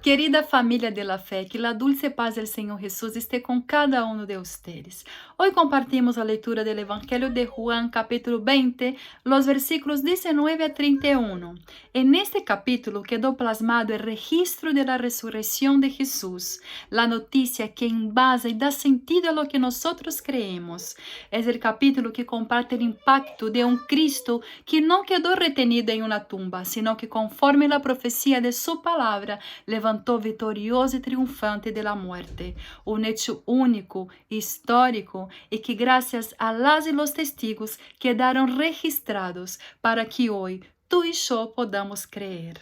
Querida família de la fé, que a dulce paz do Senhor Jesus esteja com cada um de vocês. Hoje compartimos a leitura do Evangelho de Juan, capítulo 20, los versículos 19 a 31. En este capítulo quedou plasmado o registro de la resurrección de Jesús, la noticia que embasa y da sentido a lo que nosotros creemos. Es el capítulo que comparte el impacto de un Cristo que no quedó retenido en una tumba, sino que conforme la profecía de su palabra, levantou vitorioso e triunfante de la muerte, un hecho único, histórico e que gracias a las y los testigos quedaron registrados para que hoy tú y yo podamos creer.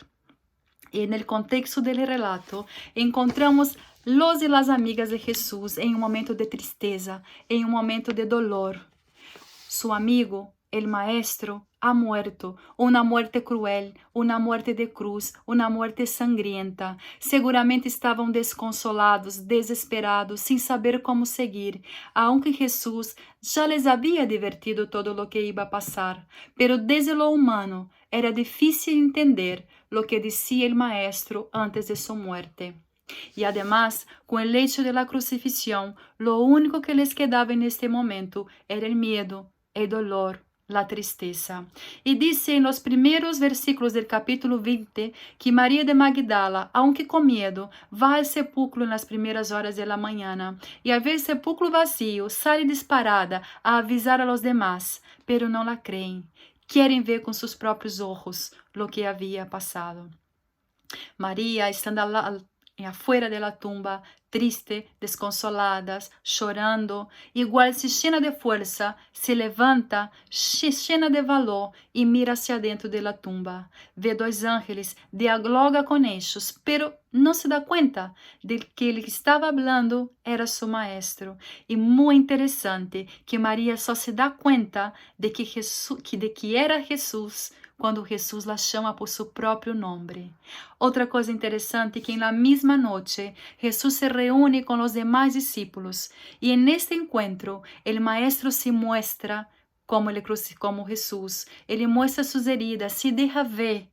E no contexto del relato encontramos los e las amigas de Jesús em um momento de tristeza, em um momento de dolor. Su amigo, el maestro, ha muerto, una muerte cruel, una muerte de cruz, una muerte sangrienta. Seguramente estavam desconsolados, desesperados, sem saber como seguir, aunque Jesús já les había advertido todo lo que iba a pasar. Pero desde lo humano era difícil entender lo que decía el maestro antes de su muerte. E además, com o hecho de la crucifixión, lo único que les quedaba en este momento era el miedo, el dolor, la tristeza. E dice en los primeros versículos del capítulo 20 que María de Magdala, aunque con miedo, va al sepulcro en las primeras horas de la mañana y al ver el sepulcro vacío sale disparada a avisar a los demás, pero no la creen. Quieren ver con sus propios ojos lo que había pasado. María, estando afuera de la tumba, triste, desconsoladas, chorando, igual se llena de fuerza, se levanta, se llena de valor y mira hacia dentro de la tumba. Ve dos ángeles, dialoga con ellos, pero no se da cuenta de que el que estaba hablando era su maestro. Y muy interesante que María só se da cuenta de que era Jesús quando Jesus la chama por seu próprio nome. Outra coisa interessante é que na mesma noite, Jesus se reúne com os demais discípulos e en este encontro, o maestro se muestra como Jesus. Ele muestra suas heridas, se deixa ver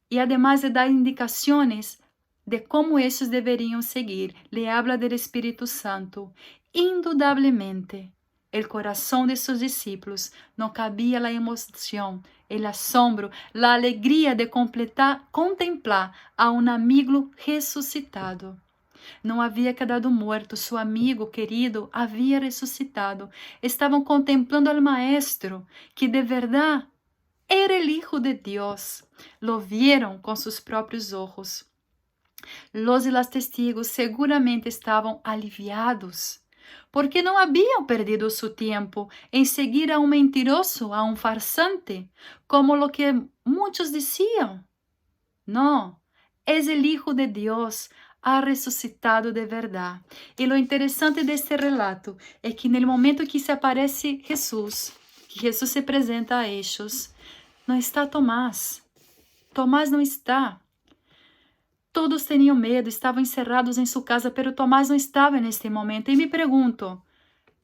e además le dá indicações de como estes deveriam seguir. Le habla del Espírito Santo. Indudablemente, el corazón de sus discípulos no cabía la emoción, el asombro, la alegría de contemplar a un amigo resucitado. Não havia quedado morto, su amigo querido havia ressuscitado. Estavam contemplando al maestro, que de verdade era el Hijo de Dios. Lo vieron con sus propios ojos. Los y las testigos seguramente estavam aliviados, porque não haviam perdido su tempo em seguir a um mentiroso, a um farsante, como lo que muitos diziam. Não, es el Hijo de Dios, ha ressuscitado de verdade. E lo interessante deste relato é que no momento que se aparece Jesus, que Jesus se apresenta a ellos, não está Tomás. Tomás não está. Todos tinham medo, estavam encerrados em sua casa, pero Tomás não estava neste momento. E me pergunto,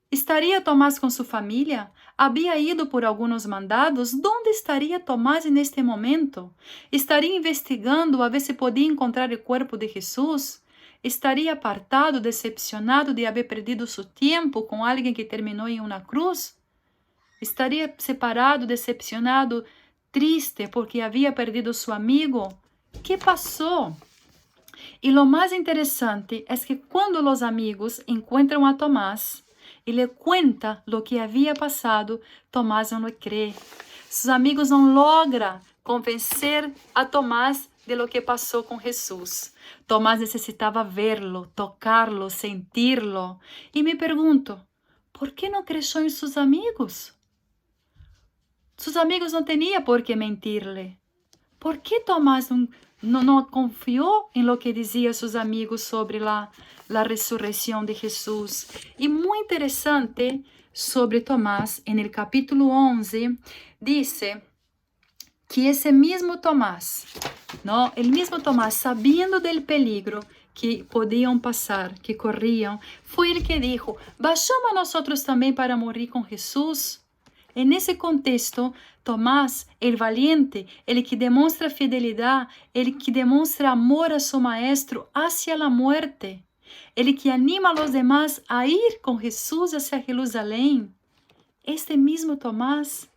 estaria Tomás com sua família? Havia ido por alguns mandados? Onde estaria Tomás neste momento? Estaria investigando a ver se podia encontrar o corpo de Jesus? Estaria apartado, decepcionado de haver perdido seu tempo com alguém que terminou em uma cruz? Estaria separado, decepcionado, triste porque havia perdido seu amigo? Que passou? E lo mais interessante é que quando os amigos encontram a Tomás e lhe cuenta lo que havia passado, Tomás não lhe crê. Seus amigos não logram convencer a Tomás de lo que passou com Jesus. Tomás necessitava verlo, tocarlo, sentirlo. E me pergunto, por que não creu em seus amigos? Seus amigos não tinham por que mentir-lhe. Por que Tomás não confiou em lo que diziam seus amigos sobre a ressurreição de Jesus? E muito interessante sobre Tomás, no capítulo 11, diz que esse mesmo Tomás, o mesmo Tomás, sabendo do peligro que podiam passar, que corriam, foi ele que disse, ¿bajamos nós também para morrer com Jesus? E nesse contexto, Tomás, el valiente, ele que demonstra fidelidade, ele que demonstra amor a seu maestro hacia a morte, ele que anima a los demás a ir com Jesus hacia Jerusalém. Este mesmo Tomás.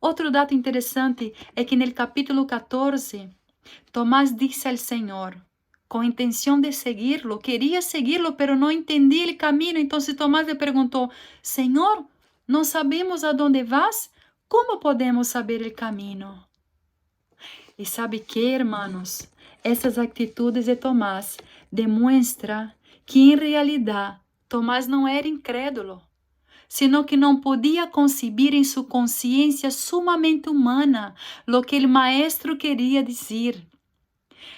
Outro dado interessante é que no capítulo 14, Tomás disse ao Senhor, com a intenção de seguirlo, queria seguirlo, pero não entendia o caminho. Então Tomás le perguntou: Senhor, não sabemos a dónde vas? Como podemos saber o caminho? E sabe que, hermanos, essas atitudes de Tomás demonstram que, em realidade, Tomás não era incrédulo, sino que não podia concebir em sua consciência sumamente humana lo que o maestro queria dizer.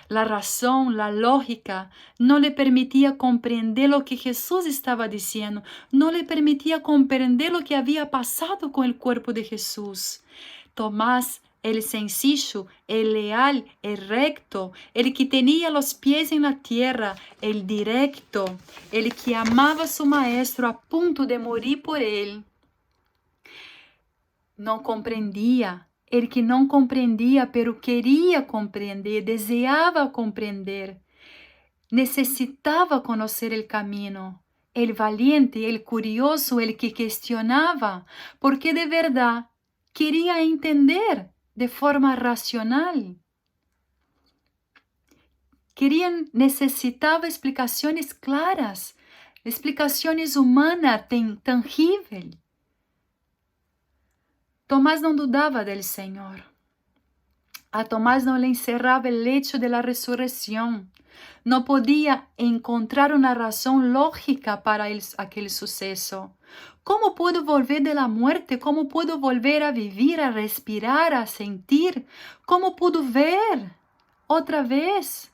La razón, la lógica, no le permitía comprender lo que Jesús estaba diciendo, no le permitía comprender lo que había pasado con el cuerpo de Jesús. Tomás, el sencillo, el leal, el recto, el que tenía los pies en la tierra, el directo, el que amaba a su maestro a punto de morir por él, no comprendía. El que não compreendia, pero queria compreender, desejava compreender, necessitava conhecer o caminho. El valiente, el curioso, el que questionava, porque de verdade queria entender de forma racional. Necessitava explicações claras, explicações humanas, tangíveis. Tomás não dudava del Senhor. A Tomás não lhe encerrava o hecho de la resurrección. Não podia encontrar uma razão lógica para aquele sucesso. Como puedo volver de la muerte? Como puedo volver a vivir, a respirar, a sentir? Como puedo ver outra vez?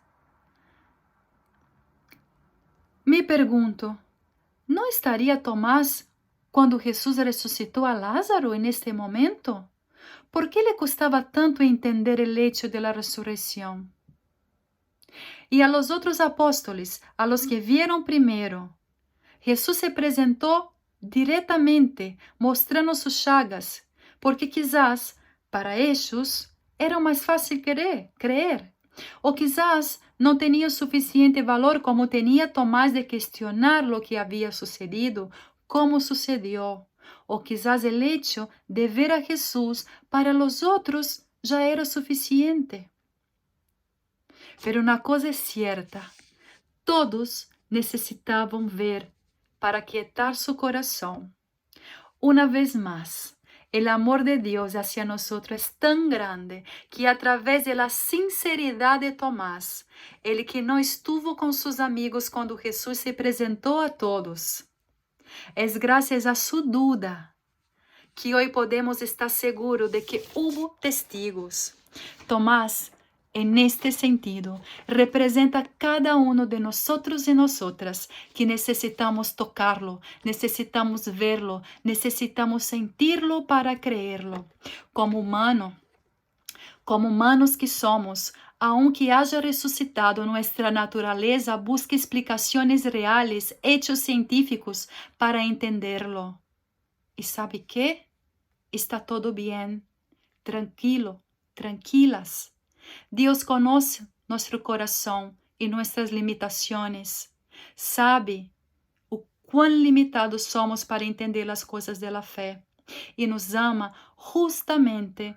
Me pergunto, não estaria Tomás quando Jesus ressuscitou a Lázaro neste momento? ¿Por qué le costaba tanto entender el hecho de la resurrección? Y a los otros apóstoles, a los que vieron primero, Jesús se presentó directamente mostrando sus llagas, porque quizás para ellos era más fácil creer, o quizás no tenía suficiente valor como tenía Tomás de cuestionar lo que había sucedido, cómo sucedió, o quizás el hecho de ver a Jesús para los otros ya era suficiente. Pero una cosa es cierta, todos necesitaban ver para quietar su corazón. Una vez más, el amor de Dios hacia nosotros es tan grande que a través de la sinceridad de Tomás, el que no estuvo con sus amigos cuando Jesús se presentó a todos, es gracias a su duda que hoy podemos estar seguros de que hubo testigos. Tomás, en este sentido, representa cada uno de nosotros y nosotras que necesitamos tocarlo, necesitamos verlo, necesitamos sentirlo para creerlo. Como humanos que somos, aunque haya resucitado, nuestra naturaleza busca explicaciones reales, hechos científicos para entenderlo. ¿Y sabe qué? Está todo bien. Tranquilo, tranquilas. Dios conoce nuestro corazón y nuestras limitaciones. Sabe o cuán limitados somos para entender las cosas de la fe. Y nos ama justamente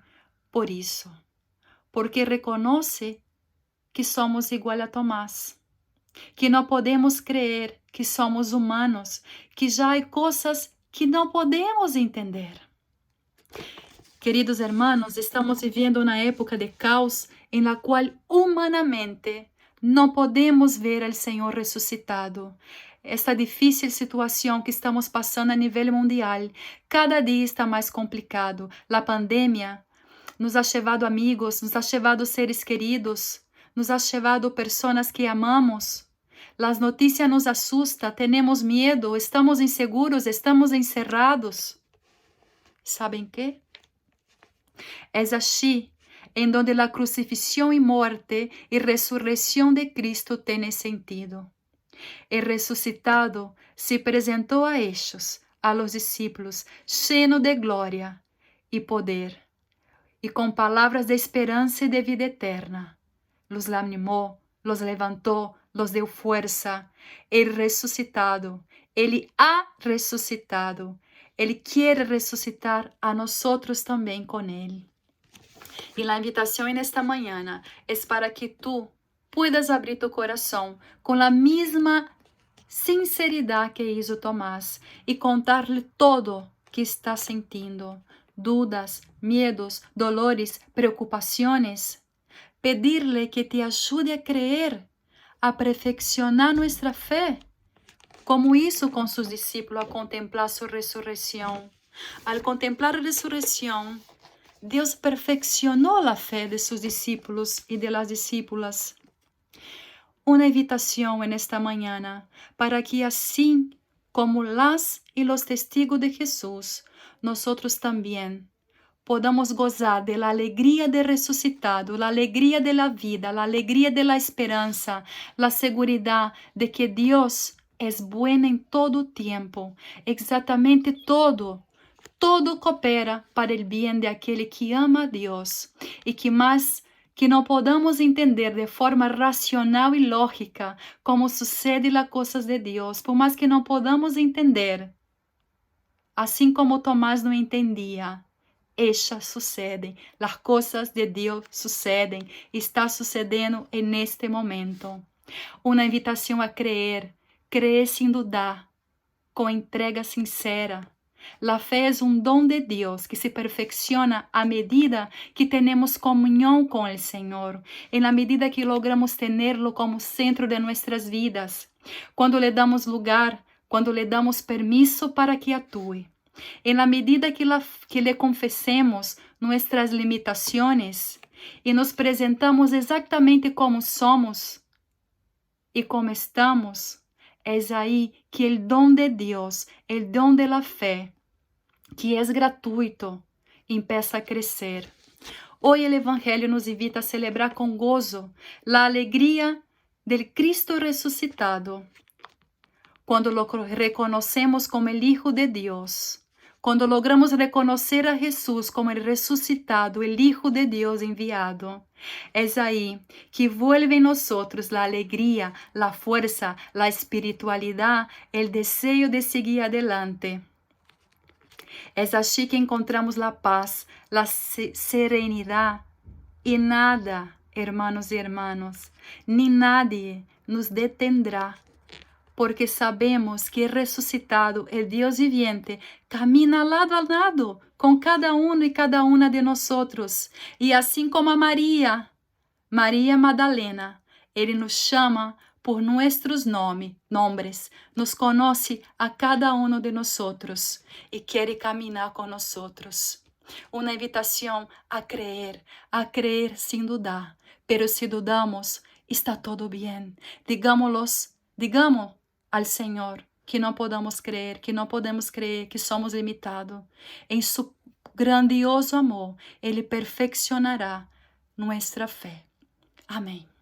por eso. Porque reconoce que somos igual a Tomás. Que no podemos creer que somos humanos. Que ya hay cosas que no podemos entender. Queridos hermanos, estamos viviendo una época de caos en la cual humanamente no podemos ver al Señor resucitado. Esta difícil situación que estamos pasando a nivel mundial, cada día está más complicado. La pandemia nos ha llevado amigos, nos ha llevado seres queridos, nos ha llevado personas que amamos. Las noticias nos asustan, tenemos miedo, estamos inseguros, estamos encerrados. ¿Saben qué? Es allí en donde la crucifixión y muerte y resurrección de Cristo tiene sentido. El resucitado se presentó a ellos, a los discípulos, lleno de gloria, y poder, y con palabras de esperanza y de vida eterna, los animó, los levantó, los dio fuerza. El resucitado, Él ha resucitado. Él quiere resucitar a nosotros también con Él. Y la invitación en esta mañana es para que tú puedas abrir tu corazón con la misma sinceridad que hizo Tomás y contarle todo que está sintiendo, dudas, miedos, dolores, preocupaciones. Pedirle que te ayude a creer, a perfeccionar nuestra fe, como hizo con sus discípulos a contemplar su resurrección. Al contemplar la resurrección, Dios perfeccionó la fe de sus discípulos y de las discípulas. Una invitación en esta mañana para que así como las y los testigos de Jesús, nosotros también podamos gozar de la alegría del resucitado, la alegría de la vida, la alegría de la esperanza, la seguridad de que Dios es bueno en todo tiempo, exactamente todo. Todo coopera para el bien de aquel que ama a Dios y que más que no podamos entender de forma racional y lógica cómo suceden las cosas de Dios, por más que no podamos entender, así como Tomás no entendía, ellas suceden, las cosas de Dios suceden, está sucediendo en este momento. Una invitación a creer, creer sin dudar, con entrega sincera. La fe es un don de Dios que se perfecciona a medida que tenemos comunión con el Señor, en la medida que logramos tenerlo como centro de nuestras vidas, cuando le damos lugar, cuando le damos permiso para que actúe. En la medida que le confesemos nuestras limitaciones y nos presentamos exactamente como somos y como estamos, es ahí que el don de Dios, el don de la fe, que es gratuito, empieza a crecer. Hoy el Evangelio nos invita a celebrar con gozo la alegría del Cristo resucitado, cuando lo reconocemos como el Hijo de Dios, cuando logramos reconocer a Jesús como el resucitado, el Hijo de Dios enviado. Es ahí que vuelve en nosotros la alegría, la fuerza, la espiritualidad, el deseo de seguir adelante. Es así que encontramos la paz, la serenidad y nada, hermanos y hermanas, ni nadie nos detendrá, porque sabemos que el resucitado, el Dios viviente, camina lado a lado con cada uno y cada una de nosotros. Y así como a María Magdalena, Ele nos chama por nuestros nombres, nos conoce a cada uno de nosotros y quiere caminar con nosotros. Una invitación a creer sin dudar, pero si dudamos, está todo bien. Digamos al Señor que no podemos creer, que somos limitados. En su grandioso amor, Ele perfeccionará nuestra fe. Amém.